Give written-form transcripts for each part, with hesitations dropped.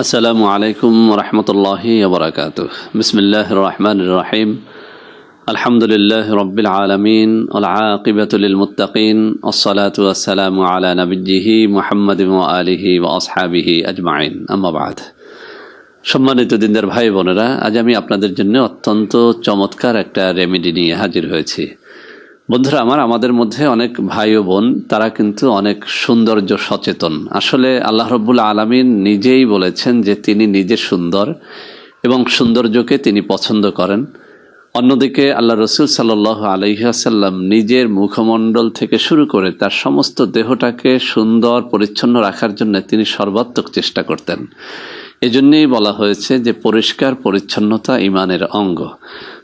আসসালামু আলাইকুম রহমতুল্লাহি ওবরাকাতুহ। বিসমিল্লাহির রহমানির রহিম। আলহামদুলিল্লাহি রাব্বিল আলামিন ওয়াল আকিবাতু লিল মুত্তাকিন ওয়াসসালাতু ওয়াসসালামু আলা নাবিয়্যিহি মুহাম্মাদিন ওয়া আলিহি ওয়া আসহাবিহি আজমাইন। আম্মা বা'দ। সম্মানিত দিনদার ভাই বোনেরা, আজ আমি আপনাদের জন্য অত্যন্ত চমৎকার একটা রেমেডি নিয়ে হাজির হয়েছি। বন্ধুরা আমার, আমাদের মধ্যে অনেক ভাই ও বোন তারা কিন্তু অনেক সৌন্দর্য সচেতন। আসলে আল্লাহ রাব্বুল আলামিন নিজেই বলেছেন যে তিনি নিজে সুন্দর এবং সৌন্দর্যকে তিনি পছন্দ করেন। অন্যদিকে আল্লাহ রসুল সাল্লাল্লাহু আলাইহি ওয়াসাল্লাম নিজের মুখমণ্ডল থেকে শুরু করে তার সমস্ত দেহটাকে সুন্দর পরিচ্ছন্ন রাখার জন্য তিনি সর্বাত্মক চেষ্টা করতেন। এজন্যই বলা হয়েছে যে পরিষ্কার পরিচ্ছন্নতা ঈমানের অঙ্গ।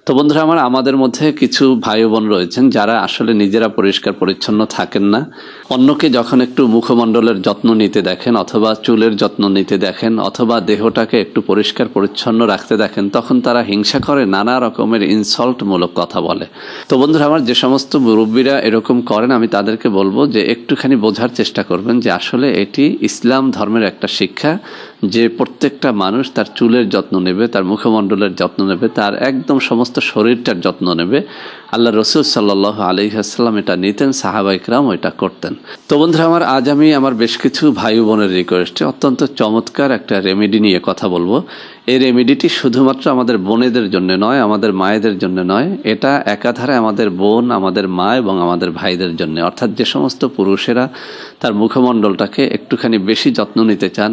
তো বন্ধুরা আমার, আমাদের মধ্যে কিছু ভাই বোন রয়েছেন যারা আসলে নিজেরা পরিষ্কার পরিচ্ছন্ন থাকেন না। অন্যকে যখন একটু মুখমণ্ডলের যত্ন নিতে দেখেন, অথবা চুলের যত্ন নিতে দেখেন, অথবা দেহটাকে একটু পরিষ্কার পরিচ্ছন্ন রাখতে দেখেন, তখন তারা হিংসা করে, নানা রকমের ইনসাল্টমূলক কথা বলে। তো বন্ধুরা আমার, যে সমস্ত মুরব্বীরা এরকম করেন, আমি তাদেরকে বলবো যে একটুখানি বোঝার চেষ্টা করবেন যে আসলে এটি ইসলাম ধর্মের একটা শিক্ষা, যে প্রত্যেকটা মানুষ তার চুলের যত্ন নেবে, তার মুখমণ্ডলের যত্ন নেবে, তার একদম সমস্ত শরীরটার যত্ন নেবে। আল্লাহ রসুল সাল্লাল্লাহু আলাইহি ওয়াসাল্লাম এটা নিতেন, সাহাবা ইকরাম এটা করতেন। তো বন্ধুরা আমার, আজ আমি আমার বেশ কিছু ভাই বোনের রিকোয়েস্টে অত্যন্ত চমৎকার একটা রেমেডি নিয়ে কথা বলবো। এই রেমেডিটি শুধুমাত্র আমাদের বোনেদের জন্য নয়, আমাদের মায়েদের জন্য নয়, এটা একাধারে আমাদের বোন, আমাদের মা এবং আমাদের ভাইদের জন্য। অর্থাৎ যে সমস্ত পুরুষেরা তার মুখমণ্ডলটাকে একটুখানি বেশি যত্ন নিতে চান,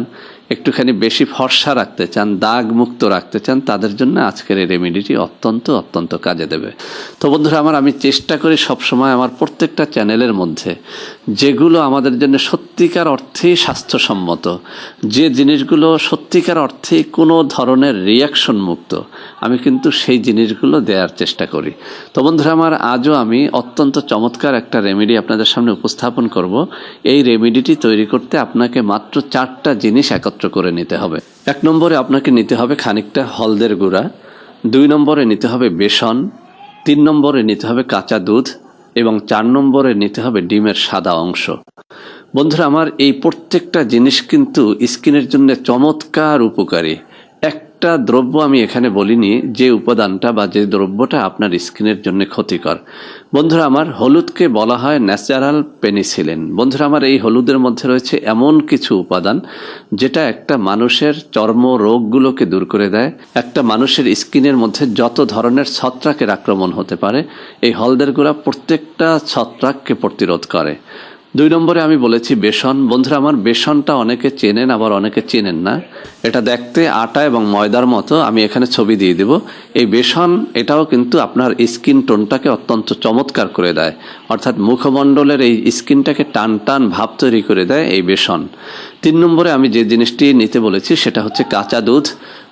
একটুখানি বেশি ফর্সা রাখতে চান, দাগ মুক্ত রাখতে চান, তাদের জন্য আজকের এই রেমেডিটি অত্যন্ত কাজে দেবে। তো বন্ধুরা আমার, আমি চেষ্টা করি সবসময় আমার প্রত্যেকটা চ্যানেলের মধ্যে যেগুলো আমাদের জন্য সত্যিকার অর্থেই স্বাস্থ্যসম্মত, যে জিনিসগুলো সত্যিকার অর্থেই কোনো ধরনের রিয়াকশন মুক্ত, আমি কিন্তু সেই জিনিসগুলো দেওয়ার চেষ্টা করি। তো বন্ধুরা আমার, আজও আমি অত্যন্ত চমৎকার একটা রেমেডি আপনাদের সামনে উপস্থাপন করব। এই রেমেডিটি তৈরি করতে আপনাকে মাত্র 4টা জিনিস একত্র করে নিতে হবে। 1 নম্বরে আপনাকে নিতে হবে খানিকটা হলদের গুঁড়া, 2 নম্বরে নিতে হবে বেসন, 3 নম্বরে নিতে হবে কাঁচা দুধ এবং 4 নম্বরে নিতে হবে ডিমের সাদা অংশ। বন্ধুরা আমার, এই প্রত্যেকটা জিনিস কিন্তু স্কিনের জন্য চমৎকার উপকারী। একটা দ্রব্য আমি এখানে বলিনি যে উপাদানটা বা যে দ্রব্যটা আপনার স্কিনের জন্য ক্ষতিকর। বন্ধুরা আমার, হলুদকে বলা হয় ন্যাচারাল পেনিসিলিন। বন্ধুরা আমার, এই হলুদের মধ্যে রয়েছে এমন কিছু উপাদান যেটা একটা মানুষের চর্ম রোগগুলোকে দূর করে দেয়। একটা মানুষের স্কিনের মধ্যে যত ধরনের ছত্রাকের আক্রমণ হতে পারে, এই হলদের গুঁড়া প্রত্যেকটা ছত্রাককে প্রতিরোধ করে। 2 নম্বরে আমি বলেছি বেসন। বন্ধুরা আমার, বেসনটা অনেকে চেনেন, আবার অনেকে চেনেন না। এটা দেখতে আটা এবং ময়দার মতো, আমি এখানে ছবি দিয়ে দেব। এই বেসন এটাও কিন্তু আপনার স্কিন টোনটাকে অত্যন্ত চমৎকার করে দেয়, অর্থাৎ মুখমণ্ডলের এই স্কিনটাকে টান টান ভাব তৈরি করে দেয় এই বেসন। 3 নম্বরে আমি যে জিনিসটি নিতে বলেছি সেটা হচ্ছে কাঁচা দুধ।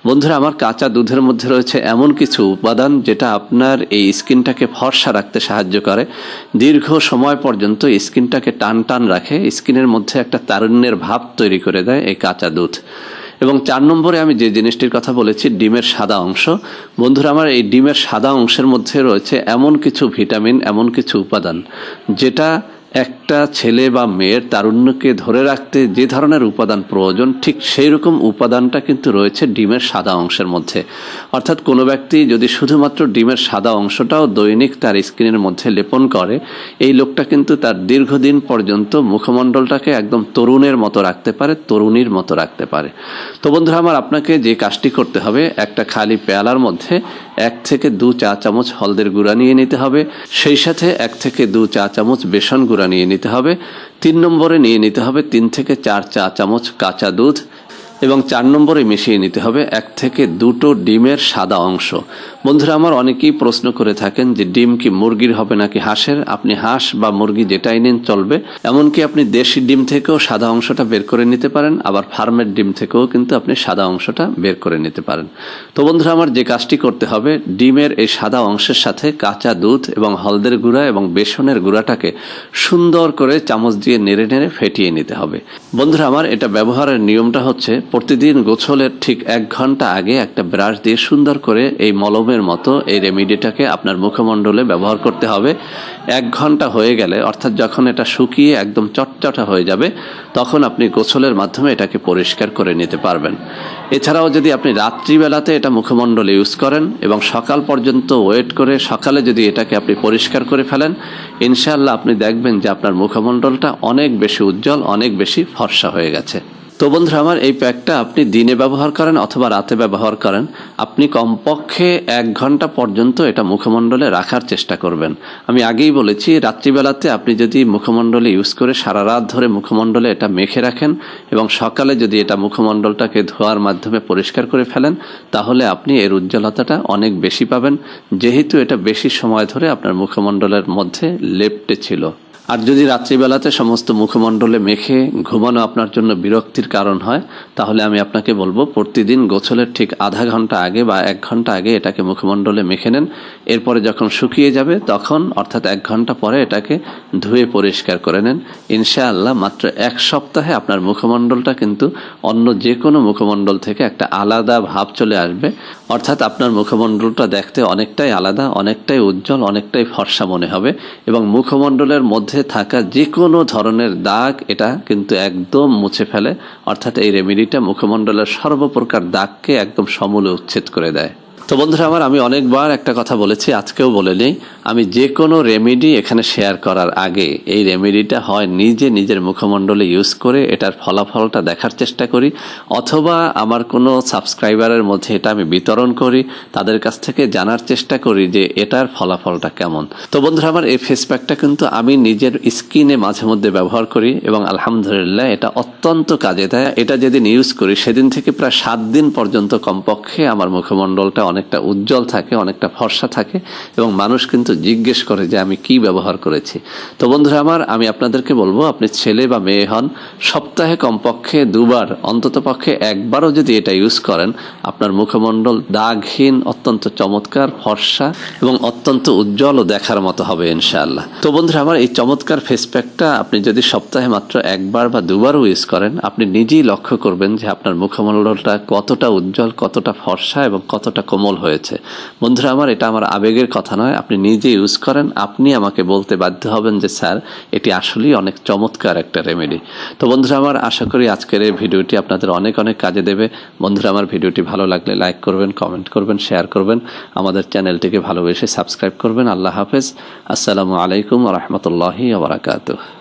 বন্ধুরা আমার, কাঁচা দুধের মধ্যে রয়েছে এমন কিছু উপাদান যেটা আপনার এই স্কিনটাকে ফর্সা রাখতে সাহায্য করে, দীর্ঘ সময় পর্যন্ত স্কিনটাকে টান টান রাখে, স্কিনের মধ্যে একটা তারুণ্যের ভাব তৈরি করে দেয় এই কাঁচা দুধ। এবং 4 নম্বরে আমি যে জিনিসটির কথা বলেছি, ডিমের সাদা অংশ। বন্ধুরা আমার, এই ডিমের সাদা অংশের মধ্যে রয়েছে এমন কিছু ভিটামিন, এমন কিছু উপাদান যেটা একটা ছেলে বা মেয়ের তারুণ্যকে ধরে রাখতে যে ধরনের উপাদান প্রয়োজন, ঠিক সেই রকম উপাদানটা কিন্তু রয়েছে ডিমের সাদা অংশের মধ্যে। অর্থাৎ কোনো ব্যক্তি যদি শুধুমাত্র ডিমের সাদা অংশটাও দৈনিক তার স্কিনের মধ্যে লেপন করে, এই লোকটা কিন্তু তার দীর্ঘদিন পর্যন্ত মুখমণ্ডলটাকে একদম তরুণের মতো রাখতে পারে, তরুণীর মতো রাখতে পারে। তো বন্ধুরা আমার, আপনাকে যে কাজটি করতে হবে, একটা খালি পেয়ালার মধ্যে 1 থেকে 2 চা চামচ হলদের গুঁড়া নিয়ে নিতে হবে, সেই সাথে 1 থেকে 2 চা চামচ বেসন গুঁড়া নিয়ে নিতে হবে। 3 নম্বরে নিয়ে নিতে হবে 3 থেকে 4 চা চামচ কাঁচা দুধ এবং 4 নম্বরে মিশিয়ে নিতে হবে 1 থেকে 2টো ডিমের সাদা অংশ। বন্ধুরা আমার, অনেকেই প্রশ্ন করে থাকেন যে ডিম কি মুরগির হবে নাকি হাঁসের। আপনি হাঁস বা মুরগি যেটাই নেন চলবে। এমনকি আপনি দেশি ডিম থেকেও সাদা অংশটা বের করে নিতে পারেন, আবার ফার্মের ডিম থেকেও কিন্তু আপনি সাদা অংশটা বের করে নিতে পারেন। তো বন্ধুরা আমার, যে কাজটি করতে হবে, ডিমের এই সাদা অংশের সাথে কাঁচা দুধ এবং হলদের গুঁড়া এবং বেসনের গুঁড়াটাকে সুন্দর করে চামচ দিয়ে নেড়ে নেড়ে ফেটিয়ে নিতে হবে। বন্ধুরা আমার, এটা ব্যবহারের নিয়মটা হচ্ছে প্রতিদিন গোসলের ঠিক 1 ঘন্টা আগে একটা ব্রাশ দিয়ে সুন্দর করে এই মলমের মতো এই রেমিডিটাকে আপনার মুখমণ্ডলে ব্যবহার করতে হবে। 1 ঘন্টা হয়ে গেলে, অর্থাৎ যখন এটা শুকিয়ে একদম চটচটা হয়ে যাবে, তখন আপনি গোসলের মাধ্যমে এটাকে পরিষ্কার করে নিতে পারবেন। এছাড়াও যদি আপনি রাত্রিবেলাতে এটা মুখমণ্ডলে ইউজ করেন এবং সকাল পর্যন্ত ওয়েট করে সকালে যদি এটাকে আপনি পরিষ্কার করে ফেলেন, ইনশাআল্লাহ আপনি দেখবেন যে আপনার মুখমণ্ডলটা অনেক বেশি উজ্জ্বল, অনেক বেশি ফর্সা হয়ে গেছে। তো বন্ধুরা আমার, এই প্যাকটা আপনি দিনে ব্যবহার করেন অথবা রাতে ব্যবহার করেন, আপনি কমপক্ষে 1 ঘন্টা পর্যন্ত এটা মুখমণ্ডলে রাখার চেষ্টা করবেন। আমি আগেই বলেছি, রাত্রিবেলাতে আপনি যদি মুখমণ্ডলে ইউজ করে সারা রাত ধরে মুখমণ্ডলে এটা মেখে রাখেন এবং সকালে যদি এটা মুখমণ্ডলটাকে ধোয়ার মাধ্যমে পরিষ্কার করে ফেলেন, তাহলে আপনি এর উজ্জ্বলতাটা অনেক বেশি পাবেন, যেহেতু এটা বেশি সময় ধরে আপনার মুখমণ্ডলের মধ্যে লেপ্টে ছিল। আর যদি রাত্রিবেলাতে সমস্ত মুখমণ্ডলে মেখে ঘুমানো আপনার জন্য বিরক্তির কারণ হয়, তাহলে আমি আপনাকে বলবো প্রতিদিন গোসলের ঠিক আধা ঘন্টা আগে বা 1 ঘন্টা আগে এটাকে মুখমণ্ডলে মেখে নেন। এরপরে যখন শুকিয়ে যাবে তখন, অর্থাৎ 1 ঘন্টা পরে এটাকে ধুয়ে পরিষ্কার করে নেন। ইনশাআল্লাহ মাত্র 1 সপ্তাহে আপনার মুখমণ্ডলটা কিন্তু অন্য যে কোনো মুখমণ্ডল থেকে একটা আলাদা ভাব চলে আসবে। অর্থাৎ আপনার মুখমণ্ডলটা দেখতে অনেকটাই আলাদা, অনেকটাই উজ্জ্বল, অনেকটাই ফর্সা মনে হবে এবং মুখমণ্ডলের মধ্যে থাকা যে কোনো ধরনের দাগ এটা কিন্তু একদম মুছে ফেলে। অর্থাৎ এই রেমেডিটা মুখমণ্ডলের সর্বপ্রকার দাগকে একদম সমূলে উচ্ছেদ করে দেয়। তো বন্ধুরা আমার, আমি অনেকবার একটা কথা বলেছি, আজকেও বলে নেই, আমি যে কোনো রেমেডি এখানে শেয়ার করার আগে এই রেমেডিটা হয় নিজের মুখমণ্ডলে ইউজ করে এটার ফলাফলটা দেখার চেষ্টা করি, অথবা আমার কোনো সাবস্ক্রাইবারের মধ্যে এটা আমি বিতরণ করি, তাদের কাছ থেকে জানার চেষ্টা করি যে এটার ফলাফলটা কেমন। তো বন্ধুরা আমার, এই ফেস প্যাকটা কিন্তু আমি নিজের স্কিনে মাঝে মধ্যে ব্যবহার করি এবং আলহামদুলিল্লাহ এটা অত্যন্ত কাজে দেয়। এটা যেদিন ইউজ করি সেদিন থেকে প্রায় 7 দিন পর্যন্ত কমপক্ষে আমার মুখমণ্ডলটা অনেকটা উজ্জ্বল থাকে, অনেকটা ফর্সা থাকে এবং মানুষ কিন্তু জিজ্ঞেস করে যে আমি কি ব্যবহার করেছি। তো বন্ধুরা আমার, আমি আপনাদেরকে বলবো, আপনি ছেলে বা মেয়ে হন, সপ্তাহে কমপক্ষে 2 বার, অন্তত পক্ষে 1 বারও যদি এটা ইউজ করেন, আপনার মুখমণ্ডল দাগহীন, অত্যন্ত চমৎকার, ফর্সা এবং অত্যন্ত উজ্জ্বল ও দেখার মতো হবে ইনশাআল্লাহ। তো বন্ধুরা আমার, এই চমৎকার ফেস প্যাকটা আপনি যদি সপ্তাহে মাত্র 1 বার বা 2 বারও ইউজ করেন, আপনি নিজেই লক্ষ্য করবেন যে আপনার মুখমণ্ডলটা কতটা উজ্জ্বল, কতটা ফর্সা এবং কতটা কোমল হয়েছে। বন্ধুরা আমার, এটা আমার আবেগের কথা নয়, আপনি নিজে ইউজ করেন, আপনি আমাকে বলতে বাধ্য হবেন যে স্যার এটি আসলেই অনেক চমৎকার একটা রেমেডি। তো বন্ধুরা আমার, আশা করি আজকের এই ভিডিওটি আপনাদের অনেক অনেক কাজে দেবে। বন্ধুরা আমার, ভিডিওটি ভালো লাগলে লাইক করবেন, কমেন্ট করবেন, শেয়ার করবেন, আমাদের চ্যানেলটিকে ভালোবেসে সাবস্ক্রাইব করবেন। আল্লাহ হাফেজ। আসসালামু আলাইকুম ওয়া রাহমাতুল্লাহি ওয়া বারাকাতুহু।